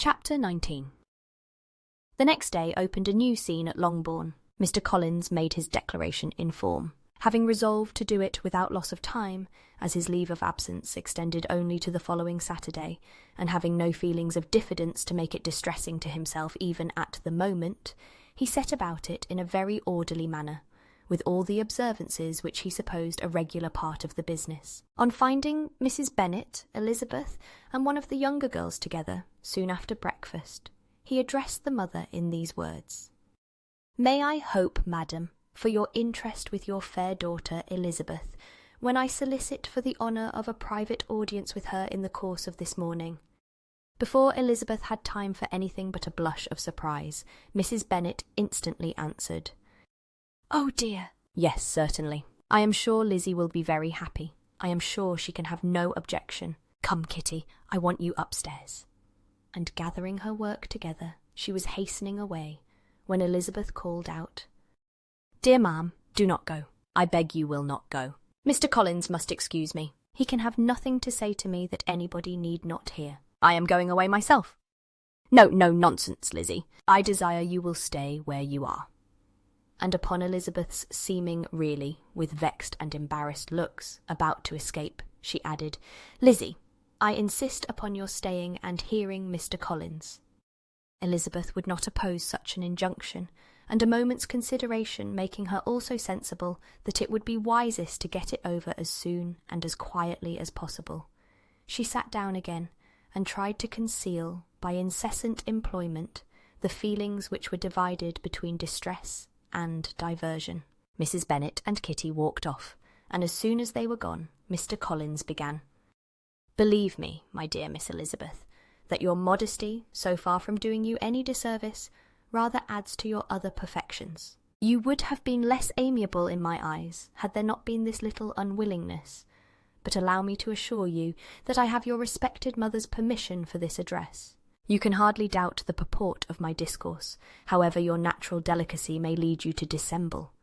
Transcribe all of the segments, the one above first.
Chapter 19. The next day opened a new scene at Longbourn. Mr. Collins made his declaration in form, having resolved to do it without loss of time, as his leave of absence extended only to the following Saturday, and having no feelings of diffidence to make it distressing to himself even at the moment, he set about it in a very orderly manner, with all the observances which he supposed a regular part of the business. On finding Mrs. Bennet, Elizabeth, and one of the younger girls together, soon after breakfast, he addressed the mother in these words: "May I hope, madam, for your interest with your fair daughter Elizabeth, when I solicit for the honour of a private audience with her in the course of this morning?" Before Elizabeth had time for anything but a blush of surprise, Mrs. Bennet instantly answered, "Oh dear, yes, certainly. I am sure Lizzie will be very happy. I am sure she can have no objection. Come, Kitty, I want you upstairs." And gathering her work together, she was hastening away, when Elizabeth called out, "Dear ma'am, do not go. I beg you will not go. Mr. Collins must excuse me. He can have nothing to say to me that anybody need not hear. I am going away myself." No, nonsense, Lizzie. I desire you will stay where you are." And upon Elizabeth's seeming really, with vexed and embarrassed looks, about to escape, she added, "Lizzie, I insist upon your staying and hearing Mr. Collins." Elizabeth would not oppose such an injunction, and a moment's consideration making her also sensible that it would be wisest to get it over as soon and as quietly as possible, she sat down again and tried to conceal, by incessant employment, the feelings which were divided between distress and diversion. Mrs. Bennet and Kitty walked off, and as soon as they were gone, Mr. Collins began. "Believe me, my dear Miss Elizabeth, that your modesty, so far from doing you any disservice, rather adds to your other perfections. You would have been less amiable in my eyes, had there not been this little unwillingness. But allow me to assure you that I have your respected mother's permission for this address. You can hardly doubt the purport of my discourse, however your natural delicacy may lead you to dissemble.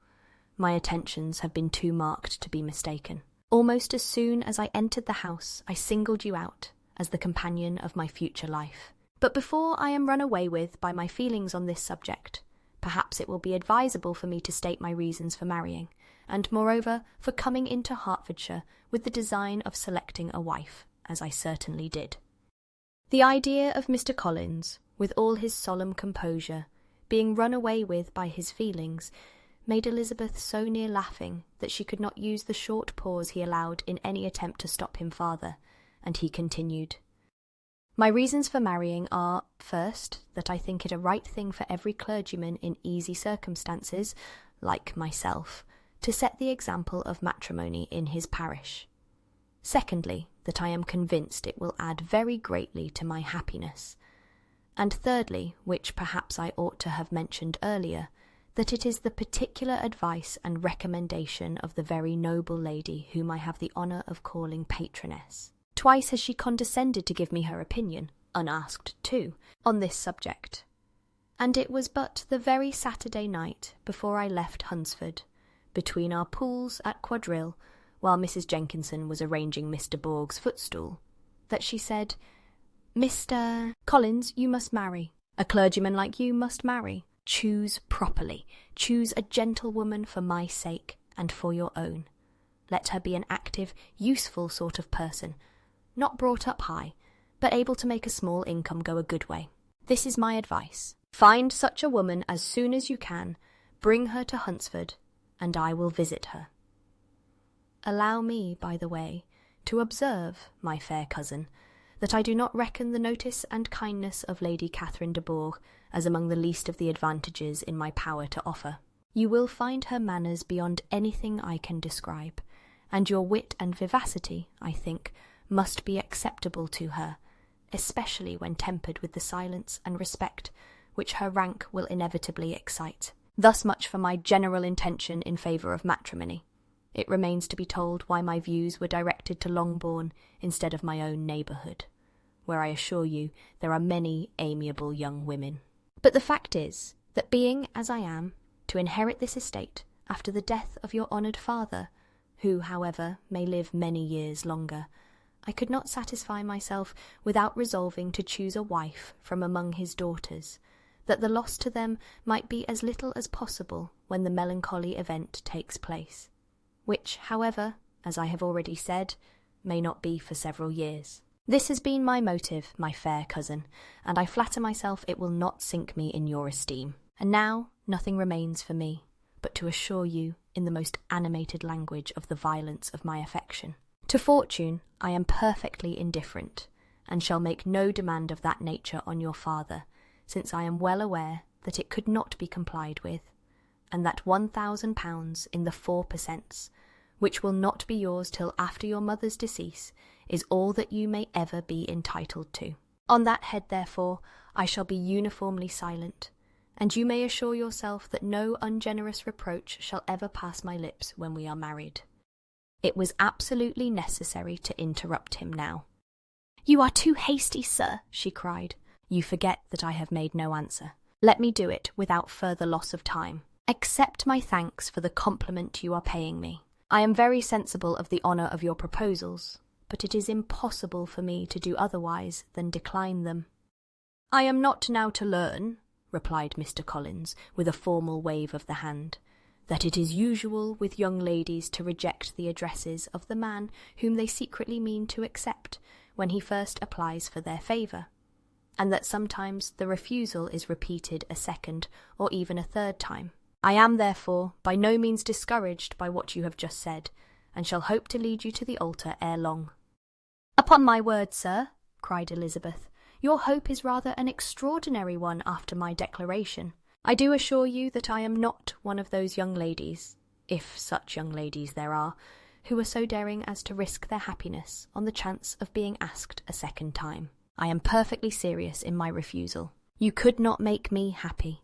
My attentions have been too marked to be mistaken. Almost as soon as I entered the house, I singled you out as the companion of my future life. But before I am run away with by my feelings on this subject, perhaps it will be advisable for me to state my reasons for marrying, and moreover for coming into Hertfordshire with the design of selecting a wife, as I certainly did." The idea of Mr. Collins, with all his solemn composure, being run away with by his feelings, made Elizabeth so near laughing that she could not use the short pause he allowed in any attempt to stop him farther, and he continued, "My reasons for marrying are, first, that I think it a right thing for every clergyman in easy circumstances, like myself, to set the example of matrimony in his parish. Secondly, that I am convinced it will add very greatly to my happiness. And thirdly, which perhaps I ought to have mentioned earlier, that it is the particular advice and recommendation of the very noble lady whom I have the honour of calling patroness. Twice has she condescended to give me her opinion, unasked too, on this subject. And it was but the very Saturday night before I left Hunsford, between our pools at quadrille, while Mrs. Jenkinson was arranging Mr. Borg's footstool, that she said, "Mr. Collins, you must marry. A clergyman like you must marry. Choose properly. Choose a gentlewoman for my sake and for your own. Let her be an active, useful sort of person, not brought up high, but able to make a small income go a good way. This is my advice. Find such a woman as soon as you can, bring her to Hunsford, and I will visit her. Allow me, by the way, to observe, my fair cousin, that I do not reckon the notice and kindness of Lady Catherine de Bourgh as among the least of the advantages in my power to offer. You will find her manners beyond anything I can describe, and your wit and vivacity, I think, must be acceptable to her, especially when tempered with the silence and respect which her rank will inevitably excite. Thus much for my general intention in favour of matrimony. It remains to be told why my views were directed to Longbourn instead of my own neighbourhood, where I assure you there are many amiable young women. But the fact is, that being, as I am, to inherit this estate after the death of your honoured father, who, however, may live many years longer, I could not satisfy myself without resolving to choose a wife from among his daughters, that the loss to them might be as little as possible when the melancholy event takes place, which, however, as I have already said, may not be for several years. This has been my motive, my fair cousin, and I flatter myself it will not sink me in your esteem. And now nothing remains for me but to assure you in the most animated language of the violence of my affection. To fortune I am perfectly indifferent, and shall make no demand of that nature on your father, since I am well aware that it could not be complied with, and that £1,000 in the 4%, which will not be yours till after your mother's decease, is all that you may ever be entitled to. On that head, therefore, I shall be uniformly silent, and you may assure yourself that no ungenerous reproach shall ever pass my lips when we are married." It was absolutely necessary to interrupt him now. "You are too hasty, sir," she cried. "You forget that I have made no answer. Let me do it without further loss of time. Accept my thanks for the compliment you are paying me. I am very sensible of the honour of your proposals, but it is impossible for me to do otherwise than decline them." "I am not now to learn," replied Mr. Collins, with a formal wave of the hand, "that it is usual with young ladies to reject the addresses of the man whom they secretly mean to accept when he first applies for their favour, and that sometimes the refusal is repeated a second or even a third time. I am, therefore, by no means discouraged by what you have just said, and shall hope to lead you to the altar ere long." "Upon my word, sir," cried Elizabeth, "your hope is rather an extraordinary one after my declaration. I do assure you that I am not one of those young ladies, if such young ladies there are, who are so daring as to risk their happiness on the chance of being asked a second time. I am perfectly serious in my refusal. You could not make me happy,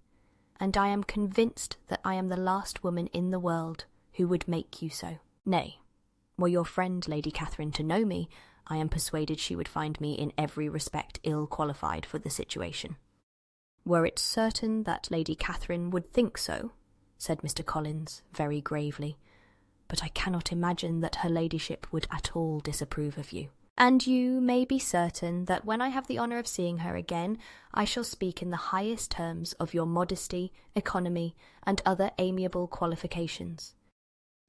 and I am convinced that I am the last woman in the world who would make you so. Nay, were your friend Lady Catherine to know me, I am persuaded she would find me in every respect ill qualified for the situation." "Were it certain that Lady Catherine would think so," said Mr. Collins very gravely, "but I cannot imagine that her ladyship would at all disapprove of you. And you may be certain that when I have the honour of seeing her again, I shall speak in the highest terms of your modesty, economy, and other amiable qualifications.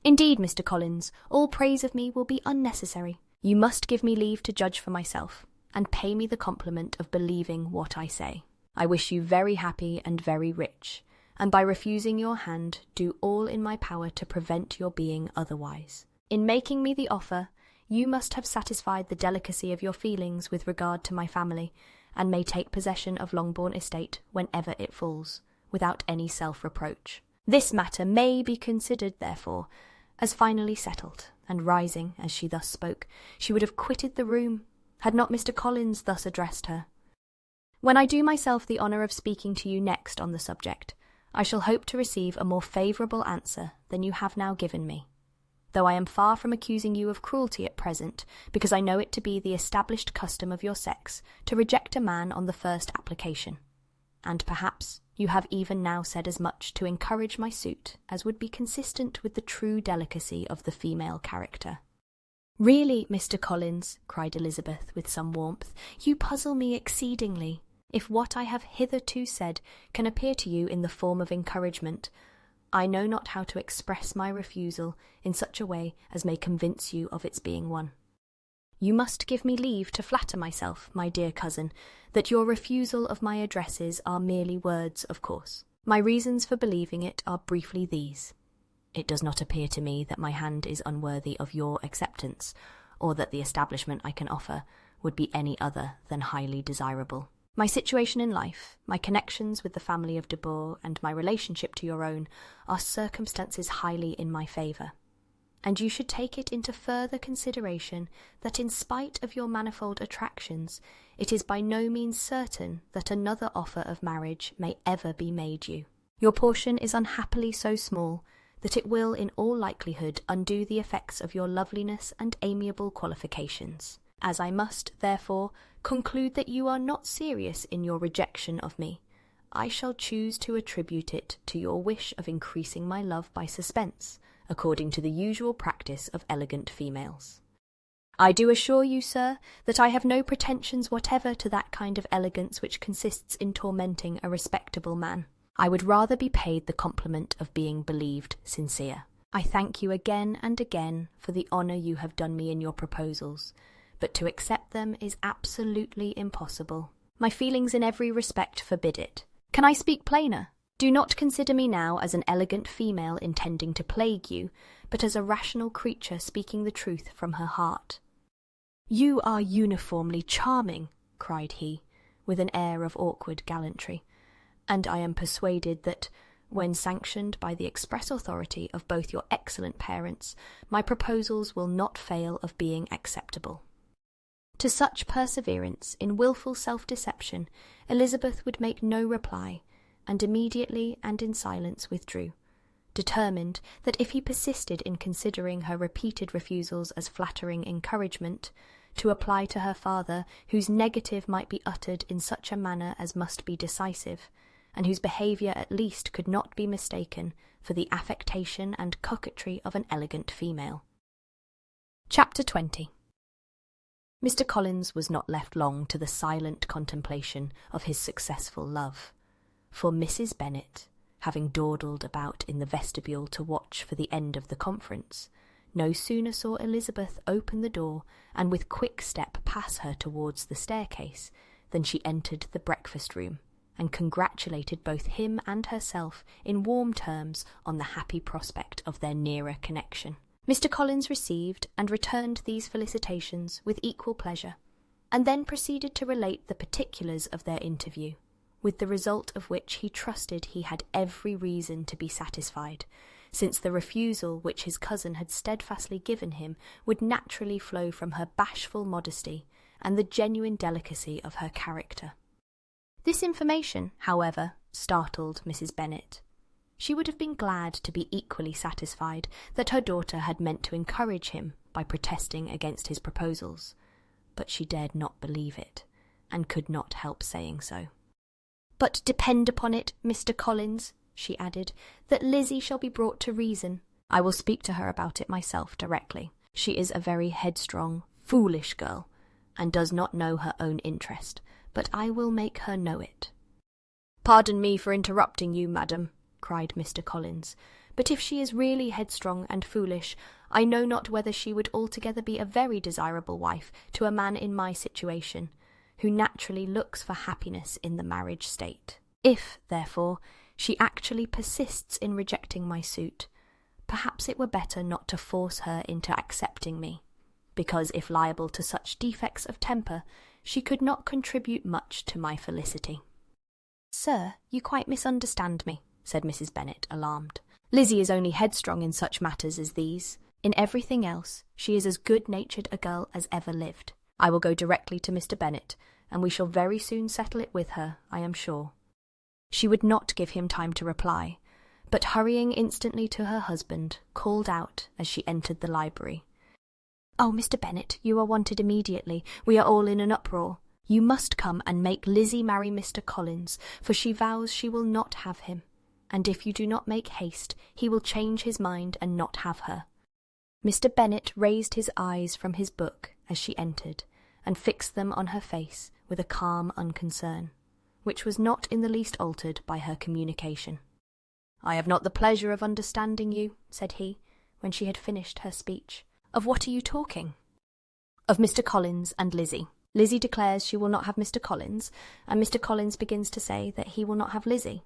Indeed, Mr. Collins, all praise of me will be unnecessary. You must give me leave to judge for myself, and pay me the compliment of believing what I say. I wish you very happy and very rich, and by refusing your hand do all in my power to prevent your being otherwise. In making me the offer, you must have satisfied the delicacy of your feelings with regard to my family, and may take possession of Longbourn estate whenever it falls, without any self-reproach. This matter may be considered, therefore, as finally settled, and rising as she thus spoke, she would have quitted the room, had not Mr. Collins thus addressed her. "When I do myself the honour of speaking to you next on the subject, I shall hope to receive a more favourable answer than you have now given me, though I am far from accusing you of cruelty at present, because I know it to be the established custom of your sex to reject a man on the first application, and perhaps you have even now said as much to encourage my suit as would be consistent with the true delicacy of the female character." "Really, Mr. Collins," cried Elizabeth with some warmth, "you puzzle me exceedingly. If what I have hitherto said can appear to you in the form of encouragement, I know not how to express my refusal in such a way as may convince you of its being one. You must give me leave to flatter myself, my dear cousin, that your refusal of my addresses are merely words, of course. My reasons for believing it are briefly these. It does not appear to me that my hand is unworthy of your acceptance, or that the establishment I can offer would be any other than highly desirable. My situation in life, my connections with the family of de Bourgh, and my relationship to your own are circumstances highly in my favour, and you should take it into further consideration that in spite of your manifold attractions, it is by no means certain that another offer of marriage may ever be made you. Your portion is unhappily so small that it will in all likelihood undo the effects of your loveliness and amiable qualifications. As I must, therefore, conclude that you are not serious in your rejection of me, I shall choose to attribute it to your wish of increasing my love by suspense, according to the usual practice of elegant females. I do assure you, sir, that I have no pretensions whatever to that kind of elegance which consists in tormenting a respectable man. I would rather be paid the compliment of being believed sincere. I thank you again and again for the honour you have done me in your proposals, but to accept them is absolutely impossible. My feelings in every respect forbid it. Can I speak plainer? Do not consider me now as an elegant female intending to plague you, but as a rational creature speaking the truth from her heart. You are uniformly charming, cried he, with an air of awkward gallantry, and I am persuaded that, when sanctioned by the express authority of both your excellent parents, my proposals will not fail of being acceptable. To such perseverance in wilful self-deception, Elizabeth would make no reply, and immediately and in silence withdrew, determined that if he persisted in considering her repeated refusals as flattering encouragement, to apply to her father, whose negative might be uttered in such a manner as must be decisive, and whose behaviour at least could not be mistaken for the affectation and coquetry of an elegant female. Chapter 20. Mr. Collins was not left long to the silent contemplation of his successful love, for Mrs. Bennet, having dawdled about in the vestibule to watch for the end of the conference, no sooner saw Elizabeth open the door and with quick step pass her towards the staircase than she entered the breakfast-room, and congratulated both him and herself in warm terms on the happy prospect of their nearer connection. Mr. Collins received and returned these felicitations with equal pleasure, and then proceeded to relate the particulars of their interview, with the result of which he trusted he had every reason to be satisfied, since the refusal which his cousin had steadfastly given him would naturally flow from her bashful modesty and the genuine delicacy of her character. This information, however, startled Mrs. Bennet. She would have been glad to be equally satisfied that her daughter had meant to encourage him by protesting against his proposals, but she dared not believe it, and could not help saying so. "But depend upon it, Mr. Collins," she added, "that Lizzie shall be brought to reason. I will speak to her about it myself directly. She is a very headstrong, foolish girl, and does not know her own interest, but I will make her know it." "Pardon me for interrupting you, madam," cried Mr. Collins, "but if she is really headstrong and foolish, I know not whether she would altogether be a very desirable wife to a man in my situation, who naturally looks for happiness in the marriage state. If, therefore, she actually persists in rejecting my suit, perhaps it were better not to force her into accepting me, because if liable to such defects of temper, she could not contribute much to my felicity." "Sir, you quite misunderstand me," said Mrs. Bennet, alarmed. "Lizzie is only headstrong in such matters as these. In everything else, she is as good-natured a girl as ever lived. I will go directly to Mr. Bennet, and we shall very soon settle it with her, I am sure." She would not give him time to reply, but hurrying instantly to her husband, called out as she entered the library, "Oh, Mr. Bennet, you are wanted immediately. We are all in an uproar. You must come and make Lizzie marry Mr. Collins, for she vows she will not have him, and if you do not make haste, he will change his mind and not have her." Mr. Bennet raised his eyes from his book as she entered, and fixed them on her face with a calm unconcern, which was not in the least altered by her communication. "I have not the pleasure of understanding you," said he, when she had finished her speech. "Of what are you talking?" "Of Mr. Collins and Lizzie. Lizzie declares she will not have Mr. Collins, and Mr. Collins begins to say that he will not have Lizzie.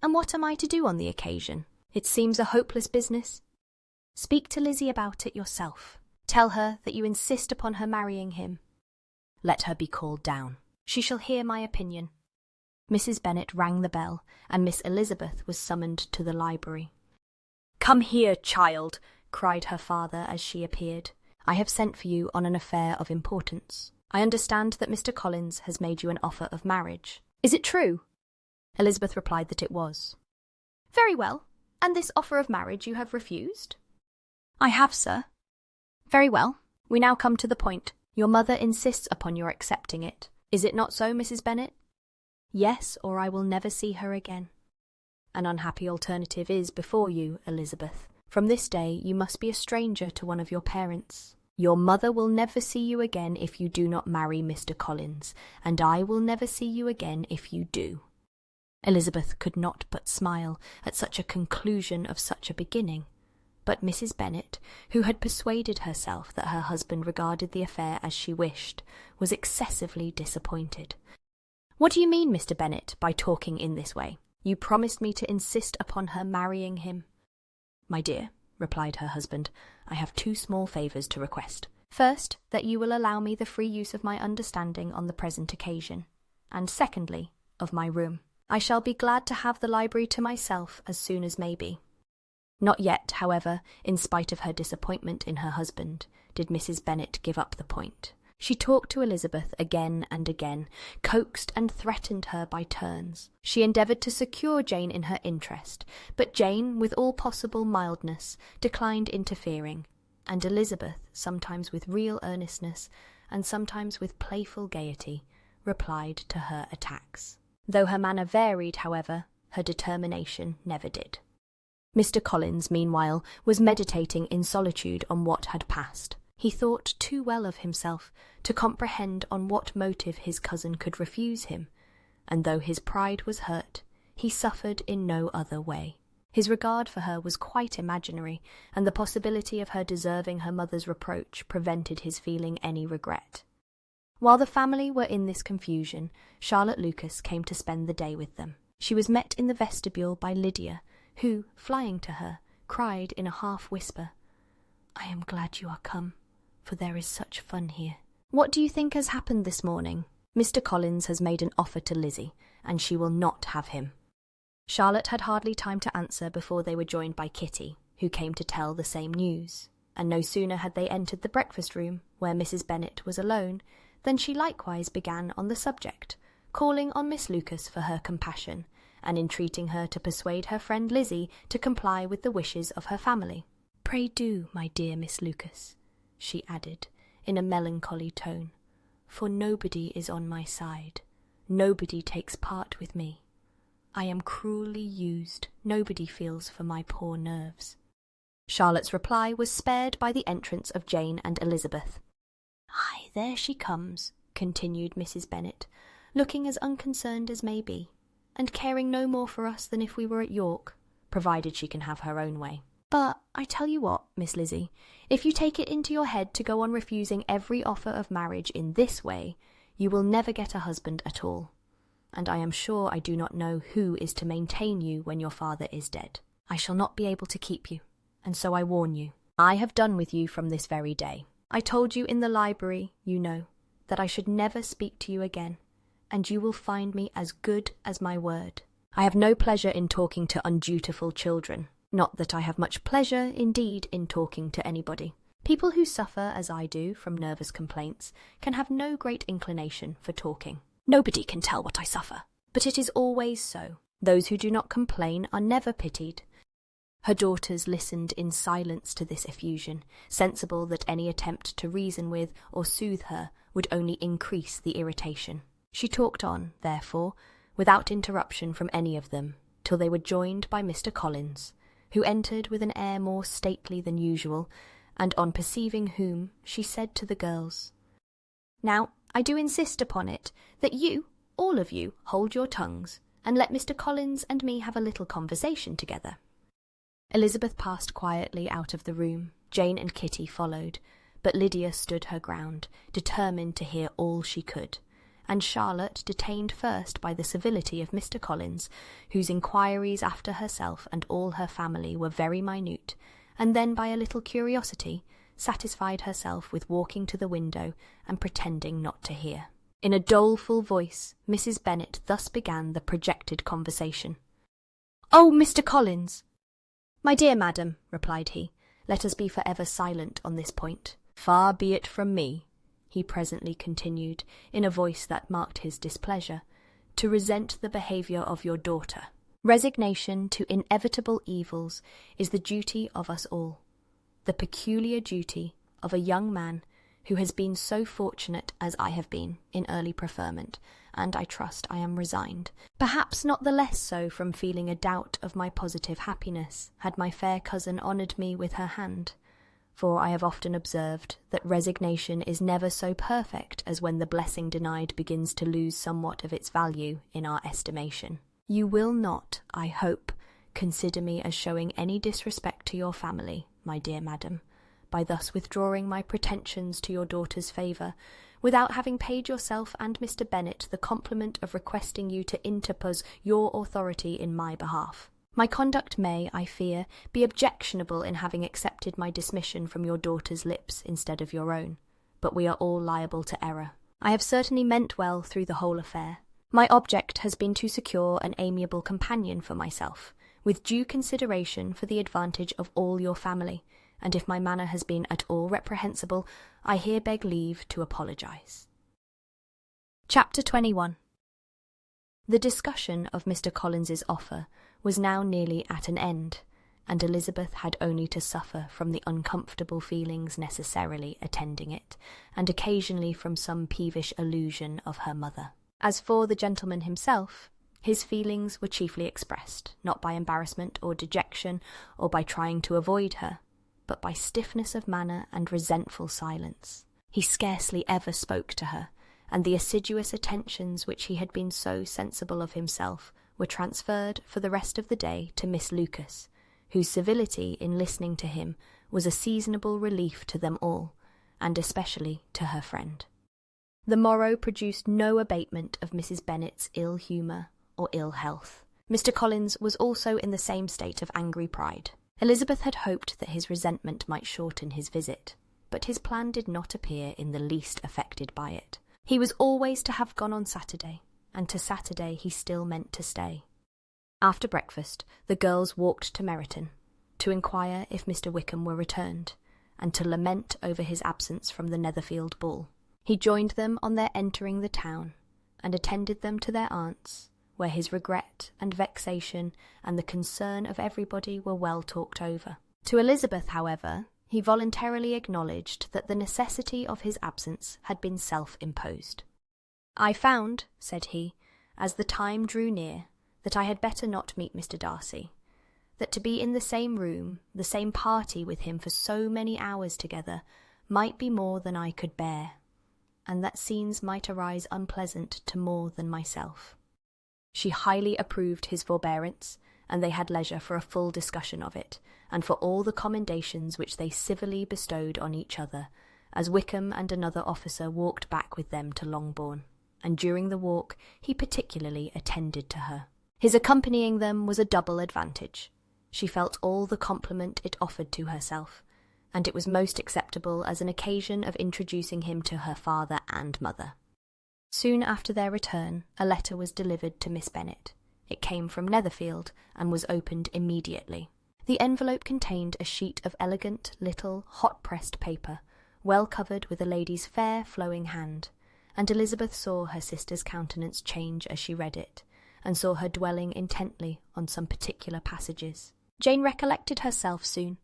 And what am I to do on the occasion? It seems a hopeless business. Speak to Lizzie about it yourself. Tell her that you insist upon her marrying him. Let her be called down. She shall hear my opinion." Mrs. Bennet rang the bell, and Miss Elizabeth was summoned to the library. "Come here, child," cried her father as she appeared. "I have sent for you on an affair of importance. I understand that Mr. Collins has made you an offer of marriage. Is it true?" Elizabeth replied that it was. "Very well. And this offer of marriage you have refused?" "I have, sir." "Very well. We now come to the point. Your mother insists upon your accepting it. Is it not so, Mrs. Bennet?" "Yes, or I will never see her again." "An unhappy alternative is before you, Elizabeth. From this day you must be a stranger to one of your parents. Your mother will never see you again if you do not marry Mr. Collins, and I will never see you again if you do." Elizabeth could not but smile at such a conclusion of such a beginning, but Mrs. Bennet, who had persuaded herself that her husband regarded the affair as she wished, was excessively disappointed. "What do you mean, Mr. Bennet, by talking in this way? You promised me to insist upon her marrying him." "My dear," replied her husband, "I have two small favours to request. First, that you will allow me the free use of my understanding on the present occasion, and secondly, of my room. I shall be glad to have the library to myself as soon as may be." Not yet, however, in spite of her disappointment in her husband, did Mrs. Bennet give up the point. She talked to Elizabeth again and again, coaxed and threatened her by turns. She endeavoured to secure Jane in her interest, but Jane, with all possible mildness, declined interfering, and Elizabeth, sometimes with real earnestness, and sometimes with playful gaiety, replied to her attacks. Though her manner varied, however, her determination never did. Mr. Collins, meanwhile, was meditating in solitude on what had passed. He thought too well of himself to comprehend on what motive his cousin could refuse him, and though his pride was hurt, he suffered in no other way. His regard for her was quite imaginary, and the possibility of her deserving her mother's reproach prevented his feeling any regret. While the family were in this confusion, Charlotte Lucas came to spend the day with them. She was met in the vestibule by Lydia, who, flying to her, cried in a half-whisper, "I am glad you are come, for there is such fun here. What do you think has happened this morning? Mr. Collins has made an offer to Lizzie, and she will not have him." Charlotte had hardly time to answer before they were joined by Kitty, who came to tell the same news, and no sooner had they entered the breakfast-room, where Mrs. Bennet was alone, than she likewise began on the subject, calling on Miss Lucas for her compassion, and entreating her to persuade her friend Lizzie to comply with the wishes of her family. "Pray do, my dear Miss Lucas," she added, in a melancholy tone, "for nobody is on my side. Nobody takes part with me. I am cruelly used. Nobody feels for my poor nerves." Charlotte's reply was spared by the entrance of Jane and Elizabeth. "Aye, there she comes," continued Mrs. Bennet, looking as unconcerned as may be, and caring no more for us than if we were at York, provided she can have her own way. "But I tell you what, Miss Lizzie, if you take it into your head to go on refusing every offer of marriage in this way, you will never get a husband at all. And I am sure I do not know who is to maintain you when your father is dead. I shall not be able to keep you, and so I warn you. I have done with you from this very day. I told you in the library, you know, that I should never speak to you again, and you will find me as good as my word. I have no pleasure in talking to undutiful children. Not that I have much pleasure, indeed, in talking to anybody. People who suffer, as I do, from nervous complaints, can have no great inclination for talking. Nobody can tell what I suffer, but it is always so. Those who do not complain are never pitied." Her daughters listened in silence to this effusion, sensible that any attempt to reason with or soothe her would only increase the irritation. She talked on, therefore, without interruption from any of them, till they were joined by Mr. Collins, who entered with an air more stately than usual, and on perceiving whom, she said to the girls, "Now, I do insist upon it, that you, all of you, hold your tongues, and let Mr. Collins and me have a little conversation together." Elizabeth passed quietly out of the room. Jane and Kitty followed, but Lydia stood her ground, determined to hear all she could, and Charlotte detained first by the civility of Mr. Collins, whose inquiries after herself and all her family were very minute, and then by a little curiosity, satisfied herself with walking to the window and pretending not to hear. In a doleful voice, Mrs. Bennet thus began the projected conversation. "Oh, Mr. Collins!" "My dear madam," replied he, "let us be for ever silent on this point. Far be it from me," he presently continued, in a voice that marked his displeasure, "to resent the behaviour of your daughter. Resignation to inevitable evils is the duty of us all, the peculiar duty of a young man who has been so fortunate as I have been in early preferment, and I trust I am resigned, perhaps not the less so from feeling a doubt of my positive happiness, had my fair cousin honoured me with her hand. for I have often observed that resignation is never so perfect as when the blessing denied begins to lose somewhat of its value in our estimation. You will not, I hope, consider me as showing any disrespect to your family, my dear madam, by thus withdrawing my pretensions to your daughter's favour, without having paid yourself and Mr. Bennet the compliment of requesting you to interpose your authority in my behalf. My conduct may, I fear, be objectionable in having accepted my dismission from your daughter's lips instead of your own, but we are all liable to error. I have certainly meant well through the whole affair. My object has been to secure an amiable companion for myself, with due consideration for the advantage of all your family, and if my manner has been at all reprehensible, I here beg leave to apologise. Chapter 21. The discussion of Mr. Collins's offer was now nearly at an end, and Elizabeth had only to suffer from the uncomfortable feelings necessarily attending it, and occasionally from some peevish allusion of her mother. As for the gentleman himself, his feelings were chiefly expressed, not by embarrassment or dejection, or by trying to avoid her, but by stiffness of manner and resentful silence. He scarcely ever spoke to her, and the assiduous attentions which he had been so sensible of himself were transferred for the rest of the day to Miss Lucas, whose civility in listening to him was a seasonable relief to them all, and especially to her friend. The morrow produced no abatement of Mrs. Bennet's ill humour or ill health. Mr. Collins was also in the same state of angry pride. Elizabeth had hoped that his resentment might shorten his visit, but his plan did not appear in the least affected by it. He was always to have gone on Saturday, and to Saturday he still meant to stay. After breakfast, the girls walked to Meryton, to inquire if Mr. Wickham were returned, and to lament over his absence from the Netherfield ball. He joined them on their entering the town, and attended them to their aunt's, where his regret and vexation and the concern of everybody were well talked over. To Elizabeth, however, he voluntarily acknowledged that the necessity of his absence had been self-imposed. "I found," said he, as the time drew near, "that I had better not meet Mr. Darcy, that to be in the same room, the same party with him for so many hours together, might be more than I could bear, and that scenes might arise unpleasant to more than myself." She highly approved his forbearance, and they had leisure for a full discussion of it, and for all the commendations which they civilly bestowed on each other, as Wickham and another officer walked back with them to Longbourn, and during the walk he particularly attended to her. His accompanying them was a double advantage. She felt all the compliment it offered to herself, and it was most acceptable as an occasion of introducing him to her father and mother. Soon after their return, a letter was delivered to Miss Bennet. It came from Netherfield, and was opened immediately. The envelope contained a sheet of elegant, little, hot-pressed paper, well covered with a lady's fair, flowing hand, and Elizabeth saw her sister's countenance change as she read it, and saw her dwelling intently on some particular passages. Jane recollected herself soon,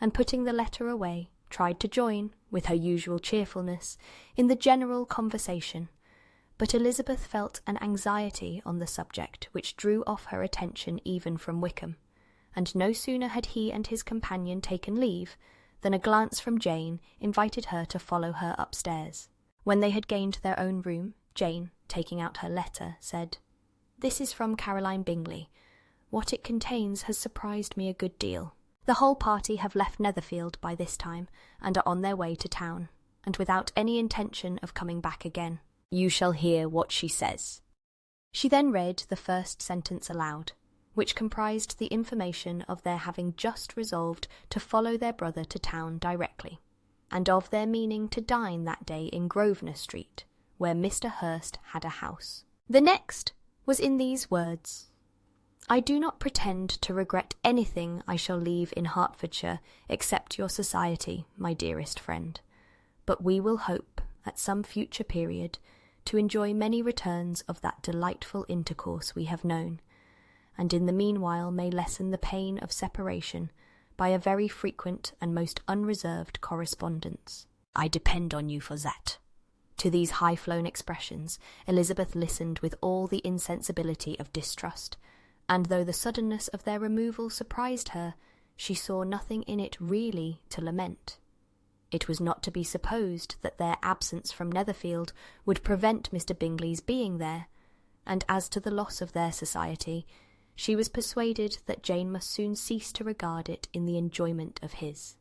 and putting the letter away, tried to join, with her usual cheerfulness, in the general conversation, but Elizabeth felt an anxiety on the subject which drew off her attention even from Wickham, and no sooner had he and his companion taken leave than a glance from Jane invited her to follow her upstairs. When they had gained their own room, Jane, taking out her letter, said, "This is from Caroline Bingley. What it contains has surprised me a good deal. The whole party have left Netherfield by this time, and are on their way to town, and without any intention of coming back again. You shall hear what she says." She then read the first sentence aloud, which comprised the information of their having just resolved to follow their brother to town directly, and of their meaning to dine that day in Grosvenor Street, where Mr. Hurst had a house. The next was in these words: "I do not pretend to regret anything I shall leave in Hertfordshire except your society, my dearest friend, but we will hope, at some future period, to enjoy many returns of that delightful intercourse we have known, and in the meanwhile may lessen the pain of separation by a very frequent and most unreserved correspondence. I depend on you for that." To these high-flown expressions Elizabeth listened with all the insensibility of distrust, and though the suddenness of their removal surprised her, she saw nothing in it really to lament. it was not to be supposed that their absence from Netherfield would prevent Mr. Bingley's being there, and as to the loss of their society, she was persuaded that Jane must soon cease to regard it in the enjoyment of his.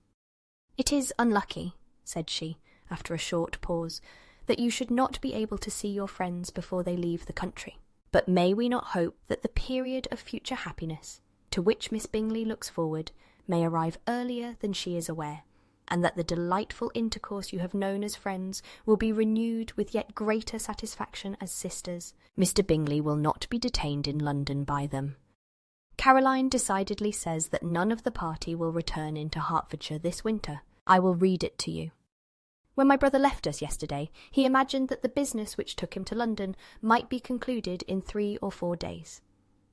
"It is unlucky," said she, after a short pause, "that you should not be able to see your friends before they leave the country. But may we not hope that the period of future happiness, to which Miss Bingley looks forward, may arrive earlier than she is aware, and that the delightful intercourse you have known as friends will be renewed with yet greater satisfaction as sisters. Mr. Bingley will not be detained in London by them. Caroline decidedly says that none of the party will return into Hertfordshire this winter. I will read it to you. When my brother left us yesterday, he imagined that the business which took him to London might be concluded in 3 or 4 days.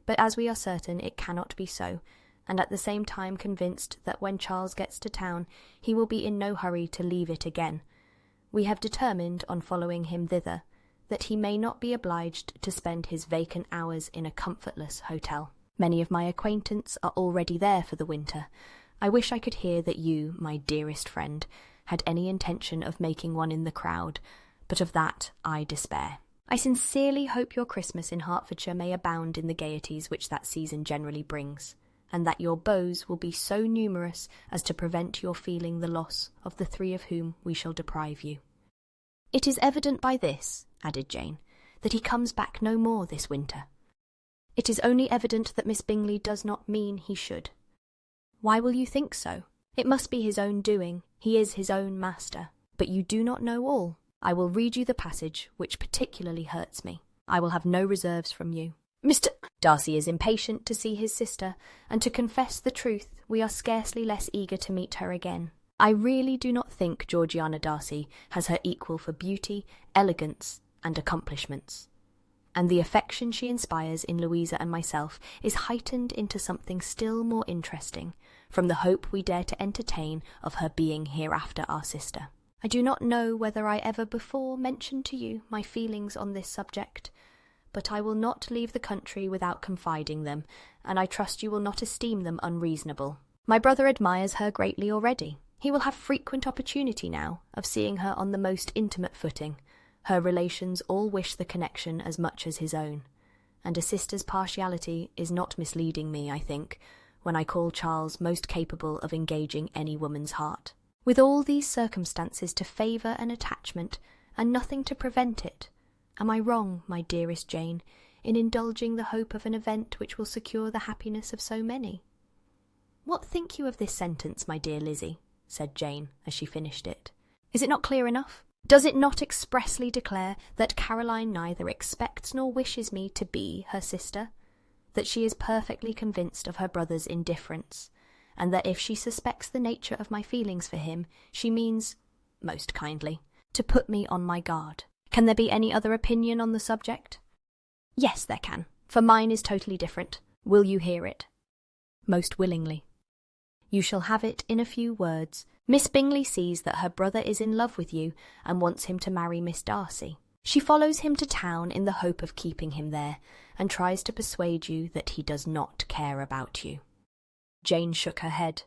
But as we are certain it cannot be so, and at the same time convinced that when Charles gets to town he will be in no hurry to leave it again, we have determined on following him thither, that he may not be obliged to spend his vacant hours in a comfortless hotel. Many of my acquaintance are already there for the winter. I wish I could hear that you, my dearest friend, had any intention of making one in the crowd, but of that I despair. I sincerely hope your Christmas in Hertfordshire may abound in the gaieties which that season generally brings, and that your beaux will be so numerous as to prevent your feeling the loss of the 3 of whom we shall deprive you. It is evident by this, added Jane, that he comes back no more this winter. It is only evident that Miss Bingley does not mean he should. Why will you think so? It must be his own doing. He is his own master. But you do not know all. I will read you the passage which particularly hurts me. I will have no reserves from you. Mr. Darcy is impatient to see his sister, and to confess the truth, we are scarcely less eager to meet her again. I really do not think Georgiana Darcy has her equal for beauty, elegance, and accomplishments, and the affection she inspires in Louisa and myself is heightened into something still more interesting from the hope we dare to entertain of her being hereafter our sister. I do not know whether I ever before mentioned to you my feelings on this subject, but I will not leave the country without confiding them, and I trust you will not esteem them unreasonable. My brother admires her greatly already. He will have frequent opportunity now of seeing her on the most intimate footing. Her relations all wish the connection as much as his own, and a sister's partiality is not misleading me, I think, when I call Charles most capable of engaging any woman's heart. With all these circumstances to favour an attachment, and nothing to prevent it, am I wrong, my dearest Jane, in indulging the hope of an event which will secure the happiness of so many? What think you of this sentence, my dear Lizzie? Said Jane, as she finished it. Is it not clear enough? Does it not expressly declare that Caroline neither expects nor wishes me to be her sister, that she is perfectly convinced of her brother's indifference, and that if she suspects the nature of my feelings for him, she means, most kindly, to put me on my guard? Can there be any other opinion on the subject? Yes, there can, for mine is totally different. Will you hear it? Most willingly. You shall have it in a few words. Miss Bingley sees that her brother is in love with you and wants him to marry Miss Darcy. She follows him to town in the hope of keeping him there, and tries to persuade you that he does not care about you. Jane shook her head.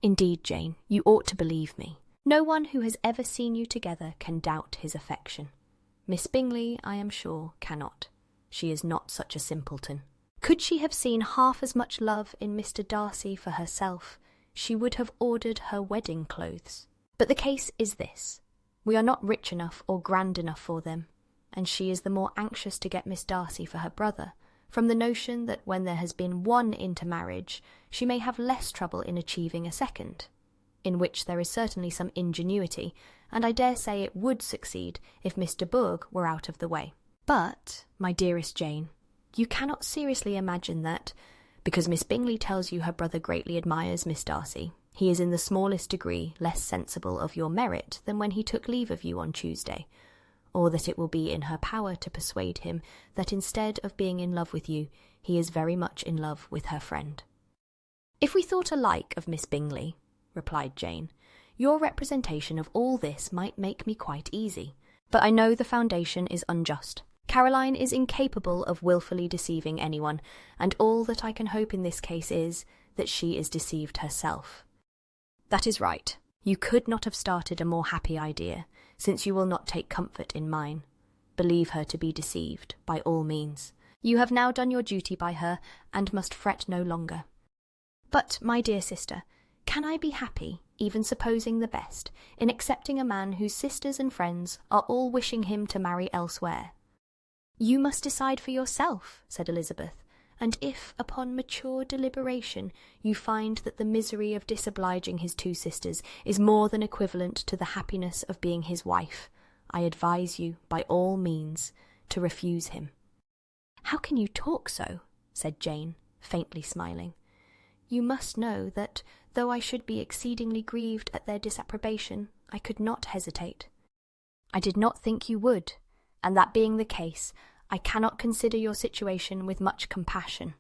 Indeed, Jane, you ought to believe me. No one who has ever seen you together can doubt his affection. Miss Bingley, I am sure, cannot. She is not such a simpleton. Could she have seen half as much love in Mr. Darcy for herself, she would have ordered her wedding clothes. But the case is this. We are not rich enough or grand enough for them, and she is the more anxious to get Miss Darcy for her brother, from the notion that when there has been one intermarriage, she may have less trouble in achieving a second, in which there is certainly some ingenuity, and I dare say it would succeed if Mr. Bourg were out of the way. But, my dearest Jane, you cannot seriously imagine that, because Miss Bingley tells you her brother greatly admires Miss Darcy, he is in the smallest degree less sensible of your merit than when he took leave of you on Tuesday, or that it will be in her power to persuade him that instead of being in love with you, he is very much in love with her friend. If we thought alike of Miss Bingley, replied Jane, your representation of all this might make me quite easy, but I know the foundation is unjust. Caroline is incapable of wilfully deceiving anyone, and all that I can hope in this case is that she is deceived herself. That is right. You could not have started a more happy idea, since you will not take comfort in mine. Believe her to be deceived, by all means. You have now done your duty by her, and must fret no longer. But, my dear sister, can I be happy, even supposing the best, in accepting a man whose sisters and friends are all wishing him to marry elsewhere? You must decide for yourself, said Elizabeth, and if, upon mature deliberation, you find that the misery of disobliging his two sisters is more than equivalent to the happiness of being his wife, I advise you, by all means, to refuse him. How can you talk so? Said Jane, faintly smiling. You must know that, though I should be exceedingly grieved at their disapprobation, I could not hesitate. I did not think you would, and that being the case, I cannot consider your situation with much compassion.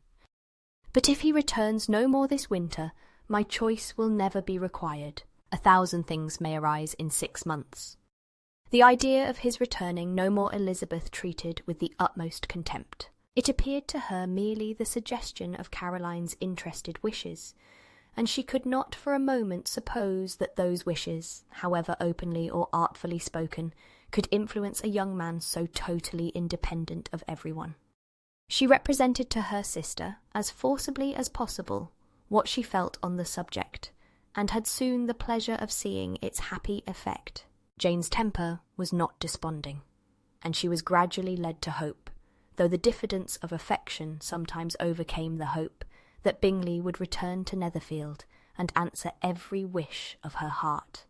But if he returns no more this winter, my choice will never be required. 1,000 things may arise in 6 months. The idea of his returning no more Elizabeth treated with the utmost contempt. It appeared to her merely the suggestion of Caroline's interested wishes, and she could not for a moment suppose that those wishes, however openly or artfully spoken, could influence a young man so totally independent of everyone. She represented to her sister, as forcibly as possible, what she felt on the subject, and had soon the pleasure of seeing its happy effect. Jane's temper was not desponding, and she was gradually led to hope, though the diffidence of affection sometimes overcame the hope, that Bingley would return to Netherfield and answer every wish of her heart.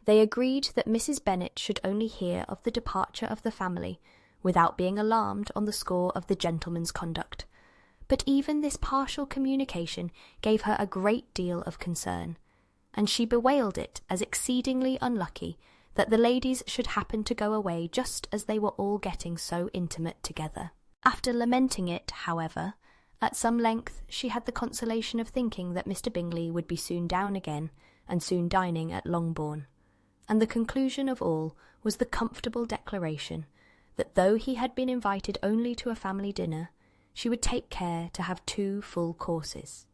They agreed that Mrs. Bennet should only hear of the departure of the family, without being alarmed on the score of the gentleman's conduct. But even this partial communication gave her a great deal of concern, and she bewailed it as exceedingly unlucky that the ladies should happen to go away just as they were all getting so intimate together. After lamenting it, however, at some length, she had the consolation of thinking that Mr. Bingley would be soon down again, and soon dining at Longbourn. And the conclusion of all was the comfortable declaration that though he had been invited only to a family dinner, she would take care to have 2 full courses.